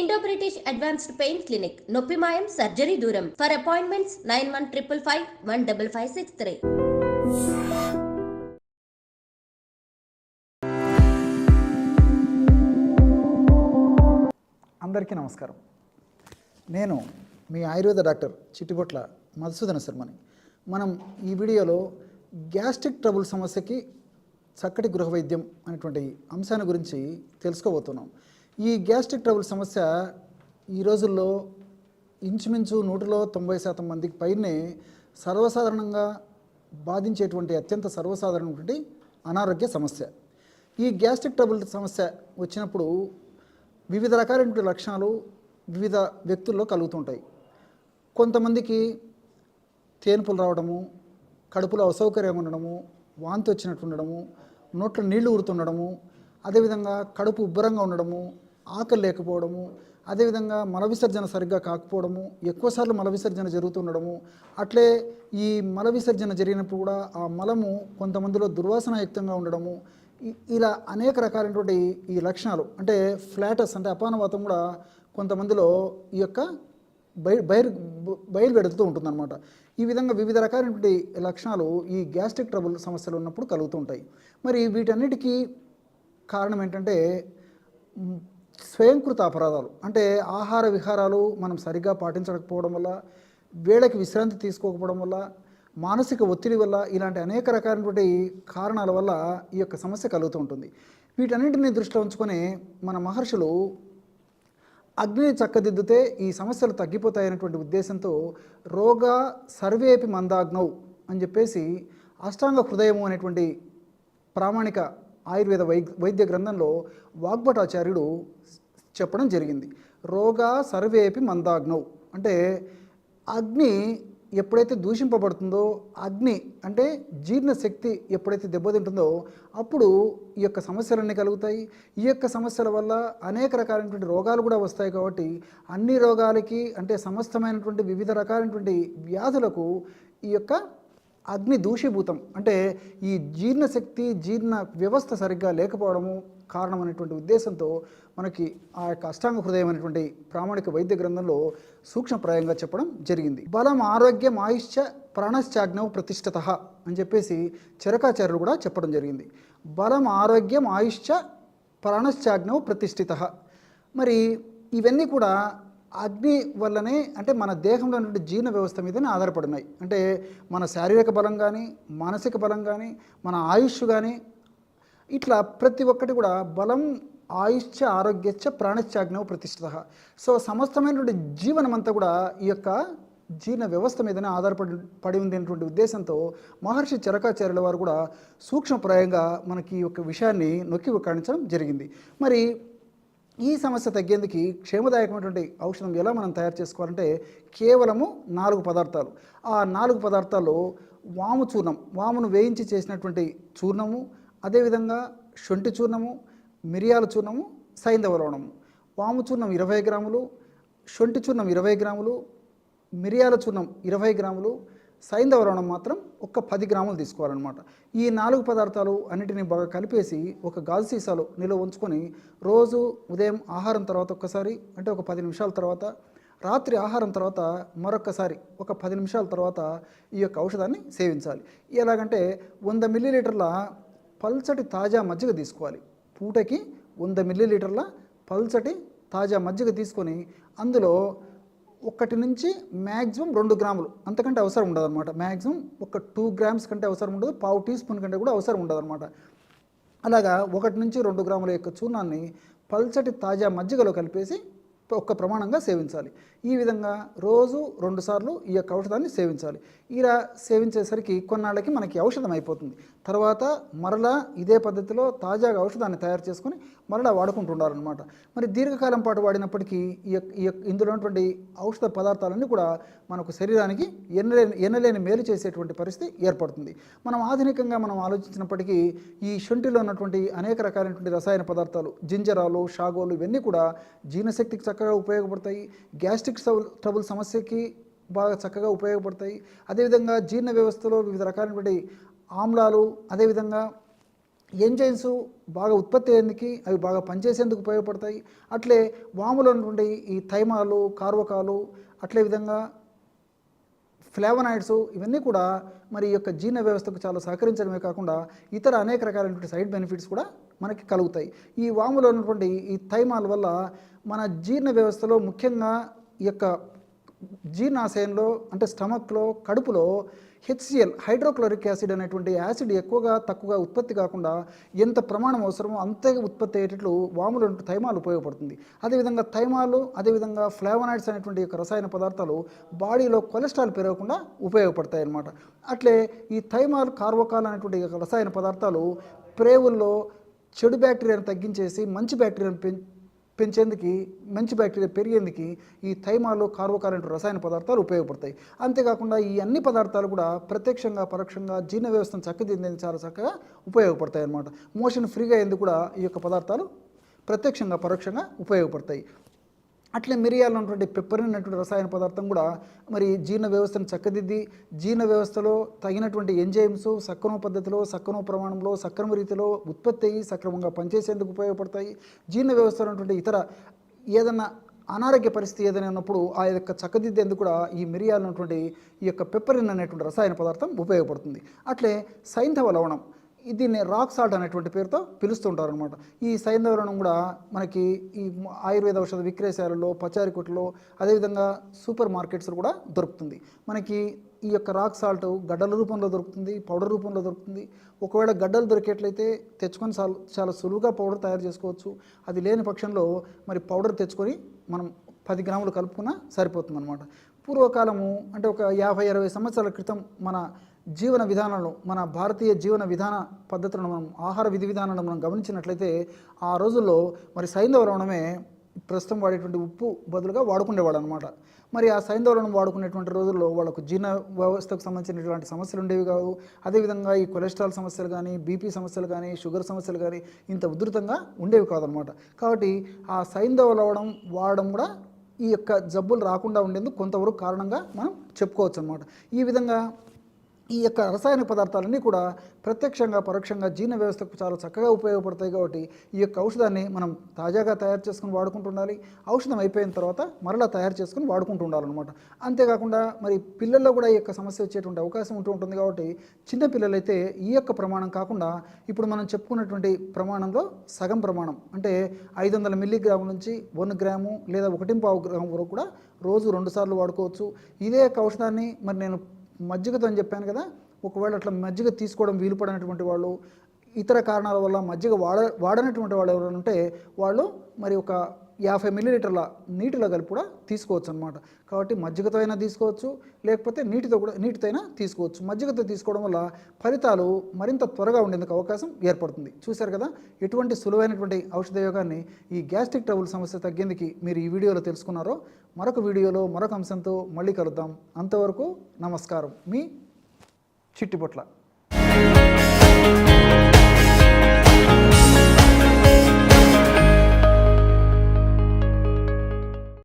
Indo British advanced pain clinic నొప్పి మాయం surgery దూరం ఫర్ అపాయింట్మెంట్స్ 9155515563. అందరికీ నమస్కారం. నేను మీ ఆయుర్వేద డాక్టర్ చిట్టిబొట్ల మధుసూదన శర్మని. మనం ఈ వీడియోలో గ్యాస్ట్రిక్ ట్రబుల్ సమస్యకి చక్కటి గృహ వైద్యం అనేటువంటి అంశాన్ని గురించి తెలుసుకోబోతున్నాం. ఈ గ్యాస్ట్రిక్ ట్రబుల్ సమస్య ఈ రోజుల్లో ఇంచుమించు 190% మందికి పైనే సర్వసాధారణంగా బాధించేటువంటి అత్యంత సర్వసాధారణమైనటువంటి అనారోగ్య సమస్య. ఈ గ్యాస్ట్రిక్ ట్రబుల్ సమస్య వచ్చినప్పుడు వివిధ రకాలైనటువంటి లక్షణాలు వివిధ వ్యక్తుల్లో కలుగుతుంటాయి. కొంతమందికి తేన్పులు రావడము, కడుపులో అసౌకర్యం ఉండడము, వాంతి వచ్చినట్టు ఉండడము, నోట్లో నీళ్లు ఊరుతుండడము, అదేవిధంగా కడుపు ఉబ్బరంగా ఉండడము, ఆకలి లేకపోవడము, అదేవిధంగా మల విసర్జన సరిగ్గా కాకపోవడము, ఎక్కువసార్లు మల విసర్జన జరుగుతుండడము, అట్లే ఈ మల విసర్జన జరిగినప్పుడు కూడా ఆ మలము కొంతమందిలో దుర్వాసనాయుక్తంగా ఉండడము, ఇలా అనేక రకాలైనటువంటి ఈ లక్షణాలు అంటే ఫ్లాటస్ అంటే అపానవాతం కూడా కొంతమందిలో ఈ యొక్క బయలుపెడుతూ ఉంటుందన్నమాట. ఈ విధంగా వివిధ రకాలైనటువంటి లక్షణాలు ఈ గ్యాస్ట్రిక్ ట్రబుల్ సమస్యలు ఉన్నప్పుడు కలుగుతూ ఉంటాయి. మరి వీటన్నిటికీ కారణం ఏంటంటే స్వయంకృత అపరాధాలు. అంటే ఆహార విహారాలు మనం సరిగ్గా పాటించకపోవడం వల్ల, వేళకి విశ్రాంతి తీసుకోకపోవడం వల్ల, మానసిక ఒత్తిడి వల్ల, ఇలాంటి అనేక రకాలైనటువంటి కారణాల వల్ల ఈ యొక్క సమస్య కలుగుతూ ఉంటుంది. వీటన్నింటినీ దృష్టిలో ఉంచుకొని మన మహర్షులు అగ్నిని చక్కదిద్దితే ఈ సమస్యలు తగ్గిపోతాయనేటువంటి ఉద్దేశంతో రోగ సర్వేపి మందాగ్నౌ అని చెప్పేసి అష్టాంగ హృదయము అనేటువంటి ప్రామాణిక ఆయుర్వేద వైద్య గ్రంథంలో వాగ్భటాచార్యుడు చెప్పడం జరిగింది. రోగ సర్వేపి మందాగ్నౌ అంటే అగ్ని ఎప్పుడైతే దూషింపబడుతుందో, అగ్ని అంటే జీర్ణశక్తి ఎప్పుడైతే దెబ్బతింటుందో అప్పుడు ఈ యొక్క సమస్యలన్నీ కలుగుతాయి. ఈ యొక్క సమస్యల వల్ల అనేక రకాలైనటువంటి రోగాలు కూడా వస్తాయి. కాబట్టి అన్ని రోగాలకి అంటే సమస్తమైనటువంటి వివిధ రకాలైనటువంటి వ్యాధులకు ఈ యొక్క అగ్ని దూషీభూతం అంటే ఈ జీర్ణశక్తి జీర్ణ వ్యవస్థ సరిగ్గా లేకపోవడము కారణం అనేటువంటి ఉద్దేశంతో మనకి ఆ యొక్క అష్టాంగ హృదయం అనేటువంటి ప్రామాణిక వైద్య గ్రంథంలో సూక్ష్మప్రాయంగా చెప్పడం జరిగింది. బలం ఆరోగ్యం ఆయుష్య ప్రాణశ్చాగ్నౌ ప్రతిష్ఠత అని చెప్పేసి చరకాచార్యులు కూడా చెప్పడం జరిగింది. బలం ఆరోగ్యం ఆయుష్య ప్రాణశ్చాగ్నౌ ప్రతిష్ఠిత. మరి ఇవన్నీ కూడా అగ్ని వల్లనే అంటే మన దేహంలో ఉన్నటువంటి జీర్ణ వ్యవస్థ మీదనే ఆధారపడినాయి. అంటే మన శారీరక బలం కానీ, మానసిక బలం కానీ, మన ఆయుష్ కానీ, ఇట్లా ప్రతి ఒక్కటి కూడా బలం ఆయుష్చ ఆరోగ్యచ్చ ప్రాణశ్చాగ్నౌ ప్రతిష్ఠిత. సో సమస్తమైనటువంటి జీవనం అంతా కూడా ఈ యొక్క జీర్ణ వ్యవస్థ మీదనే ఆధారపడి ఉంది అనేటువంటి ఉద్దేశంతో మహర్షి చరకాచార్యుల వారు కూడా సూక్ష్మప్రాయంగా మనకి ఈ యొక్క విషయాన్ని నొక్కి కాణించడం జరిగింది. మరి ఈ సమస్య తగ్గేందుకు క్షేమదాయకమైనటువంటి ఔషధం ఎలా మనం తయారు చేసుకోవాలంటే కేవలము 4 పదార్థాలు. ఆ 4 పదార్థాల్లో వాము చూర్ణం, వామును వేయించి చేసినటువంటి చూర్ణము, అదేవిధంగా శొంఠి చూర్ణము, మిరియాల చూర్ణము, సైంధవ లవణము. వాము చూర్ణం 20 గ్రాములు, శొంఠి చూర్ణం 20 గ్రాములు, మిరియాల చూర్ణం 20 గ్రాములు, సైంధవ లవణం మాత్రం ఒక 10 గ్రాములు తీసుకోవాలన్నమాట. ఈ 4 పదార్థాలు అన్నిటిని బాగా కలిపేసి ఒక గాజు సీసాలో నిల్వ ఉంచుకొని రోజు ఉదయం ఆహారం తర్వాత ఒక్కసారి అంటే ఒక 10 నిమిషాల తర్వాత, రాత్రి ఆహారం తర్వాత మరొకసారి ఒక 10 నిమిషాల తర్వాత ఈ యొక్క ఔషధాన్ని సేవించాలి. ఎలాగంటే 100 మిల్లీలీటర్ల పల్చటి తాజా మజ్జిగ తీసుకోవాలి. పూటకి 100 మిల్లీలీటర్ల పల్చటి తాజా మజ్జిగ తీసుకొని అందులో 1 నుంచి మ్యాక్సిమం 2 గ్రాములు, అంతకంటే అవసరం ఉండదు అనమాట. మ్యాక్సిమం ఒక 2 గ్రామ్స్ కంటే అవసరం ఉండదు, పావు టీ స్పూన్ కంటే కూడా అవసరం ఉండదు అనమాట. అలాగా 1 నుంచి 2 గ్రాముల యొక్క చూర్ణాన్ని పల్చటి తాజా మజ్జిగలో కలిపేసి ఒక ప్రమాణంగా సేవించాలి. ఈ విధంగా రోజు 2 సార్లు ఈ యొక్క ఔషధాన్ని సేవించాలి. ఇలా సేవించేసరికి కొన్నాళ్ళకి మనకి ఔషధం అయిపోతుంది. తర్వాత మరలా ఇదే పద్ధతిలో తాజాగా ఔషధాన్ని తయారు చేసుకొని మరలా వాడుకుంటుండాలన్నమాట. మరి దీర్ఘకాలం పాటు వాడినప్పటికీ ఇందులో ఉన్నటువంటి ఔషధ పదార్థాలన్నీ కూడా మనకు శరీరానికి ఎనలేని మేలు చేసేటువంటి పరిస్థితి ఏర్పడుతుంది. మనం ఆధునికంగా మనం ఆలోచించినప్పటికీ ఈ శొంఠిలో ఉన్నటువంటి అనేక రకాలైనటువంటి రసాయన పదార్థాలు, జింజరాలు, షాగోలు ఇవన్నీ కూడా జీర్ణశక్తికి చక్కగా ఉపయోగపడతాయి. గ్యాస్ట్రిక్ ట్రబుల్ సమస్యకి బాగా చక్కగా ఉపయోగపడతాయి. అదేవిధంగా జీర్ణ వ్యవస్థలో వివిధ రకాలైనటువంటి ఆమ్లాలు, అదేవిధంగా ఎంజైమ్స్ బాగా ఉత్పత్తి అయ్యేందుకు అవి బాగా పనిచేసేందుకు ఉపయోగపడతాయి. అట్లే వాములో ఉన్నటువంటి ఈ థైమాలు, కార్వకాలు, అట్లే విధంగా ఫ్లేవనాయిడ్స్ ఇవన్నీ కూడా మరి ఈ యొక్క జీర్ణ వ్యవస్థకు చాలా సహకరించడమే కాకుండా ఇతర అనేక రకాలైనటువంటి సైడ్ బెనిఫిట్స్ కూడా మనకి కలుగుతాయి. ఈ వాములో ఉన్నటువంటి ఈ థైమాల వల్ల మన జీర్ణ వ్యవస్థలో ముఖ్యంగా ఈ యొక్క జీర్ణాశయంలో అంటే స్టమక్లో, కడుపులో హెచ్సిఎల్ హైడ్రోక్లోరిక్ యాసిడ్ అనేటువంటి యాసిడ్ తక్కువగా ఉత్పత్తి కాకుండా ఎంత ప్రమాణం అవసరమో అంతే ఉత్పత్తి అయ్యేటట్లు వాములు థైమాలు ఉపయోగపడుతుంది. అదేవిధంగా థైమాలు, అదేవిధంగా ఫ్లేవనాయిడ్స్ అనేటువంటి యొక్క రసాయన పదార్థాలు బాడీలో కొలెస్ట్రాల్ పెరగకుండా ఉపయోగపడతాయి అన్నమాట. అట్లే ఈ థైమాల్, కార్వకాల్ అనేటువంటి రసాయన పదార్థాలు ప్రేవుల్లో చెడు బ్యాక్టీరియాను తగ్గించేసి మంచి బ్యాక్టీరియాను పెంచేందుకు, మంచి బ్యాక్టీరియా పెరిగేందుకు ఈ థైమాలు, కార్వకాల్ అనే రసాయన పదార్థాలు ఉపయోగపడతాయి. అంతేకాకుండా ఈ అన్ని పదార్థాలు కూడా ప్రత్యక్షంగా పరోక్షంగా జీర్ణ వ్యవస్థను చక్కదిద్దేందుకు చాలా చక్కగా ఉపయోగపడతాయి అన్నమాట. మోషన్ ఫ్రీగా అయ్యేందుకు కూడా ఈ యొక్క పదార్థాలు ప్రత్యక్షంగా పరోక్షంగా ఉపయోగపడతాయి. అట్లే మిరియాలు ఉన్నటువంటి పెప్పరిన్ అనేటువంటి రసాయన పదార్థం కూడా మరి జీర్ణ వ్యవస్థను చక్కదిద్ది జీర్ణ వ్యవస్థలో తగినటువంటి ఎంజైమ్స్ సక్రమ పద్ధతిలో, సక్రమ ప్రమాణంలో, సక్రమ రీతిలో ఉత్పత్తి అయ్యి సక్రమంగా పనిచేసేందుకు ఉపయోగపడతాయి. జీర్ణ వ్యవస్థలో ఉన్నటువంటి ఇతర ఏదన్నా అనారోగ్య పరిస్థితి ఏదైనా ఉన్నప్పుడు ఆ యొక్క చక్కదిద్దేందుకు కూడా ఈ మిరియాలు ఉన్నటువంటి ఈ యొక్క పెప్పరిన్ అనేటువంటి రసాయన పదార్థం ఉపయోగపడుతుంది. అట్లే సైంధవ లవణం, దీన్ని రాక్ సాల్ట్ అనేటువంటి పేరుతో పిలుస్తుంటారు అనమాట. ఈ సైంధవ లవణం కూడా మనకి ఈ ఆయుర్వేద ఔషధ విక్రయశాలలో, పచారీ కొట్లో, అదేవిధంగా సూపర్ మార్కెట్స్లో కూడా దొరుకుతుంది. మనకి ఈ యొక్క రాక్ సాల్ట్ గడ్డల రూపంలో దొరుకుతుంది, పౌడర్ రూపంలో దొరుకుతుంది. ఒకవేళ గడ్డలు దొరికేట్లయితే తెచ్చుకొని చాలా సులువుగా పౌడర్ తయారు చేసుకోవచ్చు. అది లేని పక్షంలో మరి పౌడర్ తెచ్చుకొని మనం 10 గ్రాములు కలుపుకున్నా సరిపోతుంది అనమాట. పూర్వకాలము అంటే ఒక 50-60 సంవత్సరాల క్రితం మన జీవన విధానాలను, మన భారతీయ జీవన విధాన పద్ధతులను, మనం ఆహార విధి విధానాలను మనం గమనించినట్లయితే ఆ రోజుల్లో మరి సైంధవ లవణమే ప్రస్తుతం వాడేటువంటి ఉప్పు బదులుగా వాడుకునేవాడు అనమాట. మరి ఆ సైంధవ లవణం వాడుకునేటువంటి రోజుల్లో వాళ్ళకు జీర్ణ వ్యవస్థకు సంబంధించినటువంటి సమస్యలు ఉండేవి కావు. అదేవిధంగా ఈ కొలెస్ట్రాల్ సమస్యలు కానీ, బీపీ సమస్యలు కానీ, షుగర్ సమస్యలు కానీ ఇంత ఉధృతంగా ఉండేవి కాదనమాట. కాబట్టి ఆ సైంధవ లవణం వాడడం కూడా ఈ యొక్క జబ్బులు రాకుండా ఉండేందుకు కొంతవరకు కారణంగా మనం చెప్పుకోవచ్చు అనమాట. ఈ విధంగా ఈ యొక్క రసాయన పదార్థాలన్నీ కూడా ప్రత్యక్షంగా పరోక్షంగా జీర్ణ వ్యవస్థకు చాలా చక్కగా ఉపయోగపడతాయి. కాబట్టి ఈ యొక్క ఔషధాన్ని మనం తాజాగా తయారు చేసుకుని వాడుకుంటూ ఉండాలి. ఔషధం అయిపోయిన తర్వాత మరలా తయారు చేసుకుని వాడుకుంటూ ఉండాలన్నమాట. అంతేకాకుండా మరి పిల్లల్లో కూడా ఈ యొక్క సమస్య వచ్చేటువంటి అవకాశం ఉంటుంది. కాబట్టి చిన్న పిల్లలైతే ఈ యొక్క ప్రమాణం కాకుండా ఇప్పుడు మనం చెప్పుకున్నటువంటి ప్రమాణంలో సగం ప్రమాణం అంటే 500 మిల్లీగ్రాముల నుంచి 1 గ్రాము లేదా 1.5 గ్రాము వరకు కూడా రోజు 2 సార్లు వాడుకోవచ్చు. ఇదే యొక్క ఔషధాన్ని మరి నేను మజ్జిగతో అని చెప్పాను కదా, ఒకవేళ అట్లా మజ్జిగ తీసుకోవడం వీలు పడినటువంటి వాళ్ళు, ఇతర కారణాల వల్ల మజ్జిగ వాడనటువంటి వాళ్ళు ఎవరైనా ఉంటే వాళ్ళు మరి ఒక 50 మిల్లీలీటర్ల నీటిలో కలిపి కూడా తీసుకోవచ్చు అనమాట. కాబట్టి మజ్జిగతో అయినా తీసుకోవచ్చు, లేకపోతే నీటితో అయినా తీసుకోవచ్చు. మజ్జిగతో తీసుకోవడం వల్ల ఫలితాలు మరింత త్వరగా ఉండేందుకు అవకాశం ఏర్పడుతుంది. చూశారు కదా ఎటువంటి సులువైనటువంటి ఔషధ యోగాన్ని ఈ గ్యాస్ట్రిక్ ట్రబుల్ సమస్య తగ్గేందుకు మీరు ఈ వీడియోలో తెలుసుకున్నారో. మరొక వీడియోలో మరొక అంశంతో మళ్ళీ కలుద్దాం. అంతవరకు నమస్కారం. మీ చిట్టిపొట్ల.